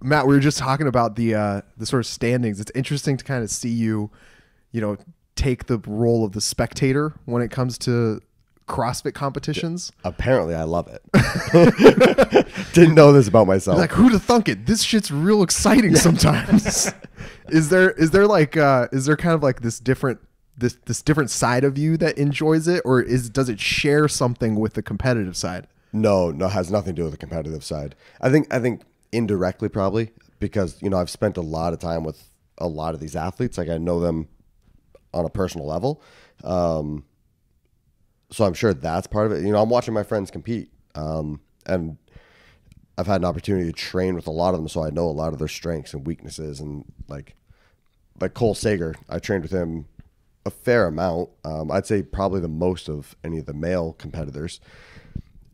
Matt, we were just talking about the sort of standings. It's interesting to kind of see you, take the role of the spectator when it comes to CrossFit competitions. Apparently I love it. Didn't know this about myself. Like, who'd have thunk it? This shit's real exciting sometimes. Is there kind of like this different side of you that enjoys it, or does it share something with the competitive side? No, it has nothing to do with the competitive side. I think indirectly probably, because I've spent a lot of time with a lot of these athletes. Like, I know them on a personal level. So I'm sure that's part of it. I'm watching my friends compete. And I've had an opportunity to train with a lot of them, so I know a lot of their strengths and weaknesses. And like Cole Sager, I trained with him a fair amount. I'd say probably the most of any of the male competitors.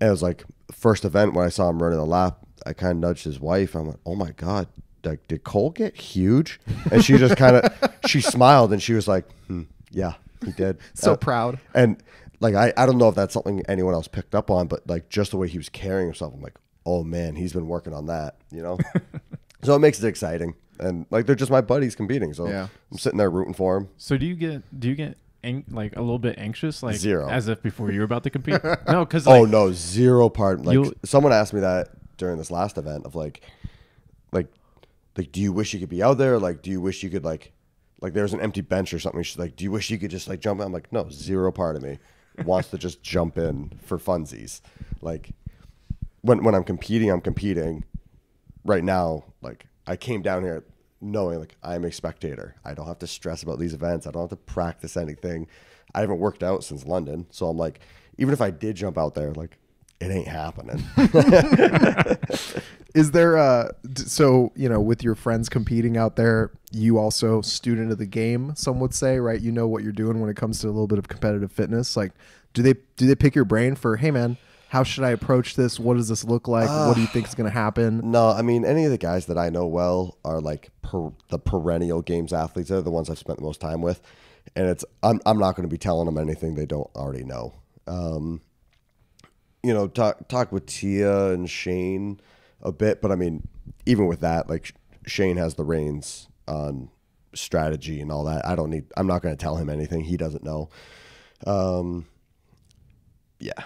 And it was like first event when I saw him running the lap, I kind of nudged his wife. I'm like, oh my God, like, did Cole get huge? And she just she smiled and she was like, yeah, he did. So proud. And like, I don't know if that's something anyone else picked up on, but like just the way he was carrying himself, I'm like, oh man, he's been working on that, So it makes it exciting. And like, they're just my buddies competing. So yeah. I'm sitting there rooting for him. So do you get like a little bit anxious, like Zero, as if before you were about to compete? No, because oh no, zero part. Like, someone asked me that during this last event of like, do you wish you could be out there? Like, do you wish you could like there's an empty bench or something. She's like, do you wish you could just like jump in? I'm like, no, zero part of me wants to just jump in for funsies. Like when I'm competing right now. Like, I came down here knowing like I'm a spectator. I don't have to stress about these events. I don't have to practice anything. I haven't worked out since London. So I'm like, even if I did jump out there, like, it ain't happening. Is there so with your friends competing out there, you also student of the game, some would say, right? You know what you're doing when it comes to a little bit of competitive fitness. Like, do they pick your brain for, hey man, how should I approach this? What does this look like? What do you think is going to happen? No, I mean, any of the guys that I know well are like the perennial games athletes. They're the ones I've spent the most time with. And I'm not going to be telling them anything they don't already know. Talk with Tia and Shane a bit, but I mean, even with that, like, Shane has the reins on strategy and all that. I'm not going to tell him anything he doesn't know. Yeah.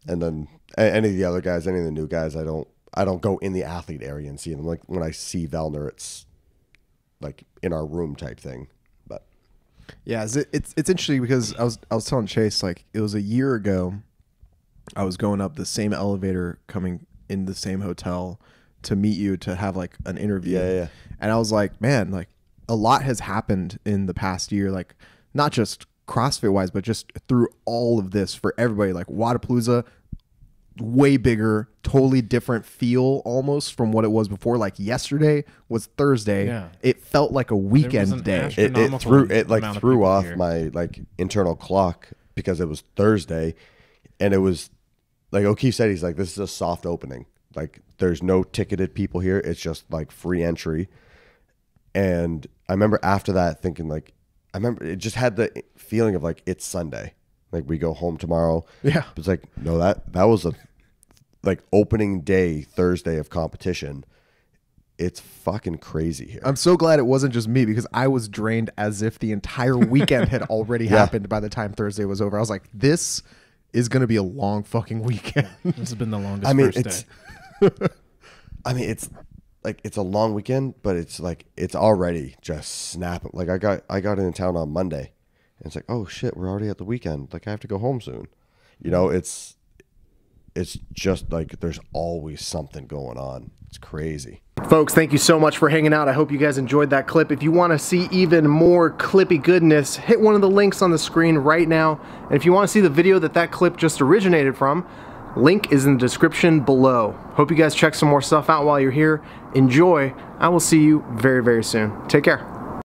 And then any of the other guys, any of the new guys, I don't go in the athlete area and see them. Like, when I see Vellner, it's like in our room type thing. But yeah, it's interesting because I was telling Chase, like, it was a year ago, I was going up the same elevator, coming in the same hotel to meet you to have like an interview. Yeah. And I was like, man, like, a lot has happened in the past year, like, not just CrossFit wise, but just through all of this for everybody. Like, Wadapalooza, way bigger, totally different feel almost from what it was before. Like, yesterday was Thursday. Yeah. It felt like a weekend day. It threw off my like internal clock because it was Thursday, and it was like O'Keefe said, he's like, this is a soft opening. Like, there's no ticketed people here. It's just like free entry. And I remember after that thinking, like, it just had the feeling of like, it's Sunday. Like, we go home tomorrow. Yeah. It's like, no, that was a like opening day Thursday of competition. It's fucking crazy here. I'm so glad it wasn't just me, because I was drained as if the entire weekend had already happened by the time Thursday was over. I was like, this is going to be a long fucking weekend. This has been the longest first day. It's like, it's a long weekend, but it's like, it's already just snapping. Like, I got into town on Monday, and it's like, oh shit, we're already at the weekend. Like, I have to go home soon. It's just like, there's always something going on. It's crazy. Folks, thank you so much for hanging out. I hope you guys enjoyed that clip. If you want to see even more clippy goodness, hit one of the links on the screen right now. And if you want to see the video that clip just originated from, link is in the description below. Hope you guys check some more stuff out while you're here. Enjoy. I will see you very, very soon. Take care.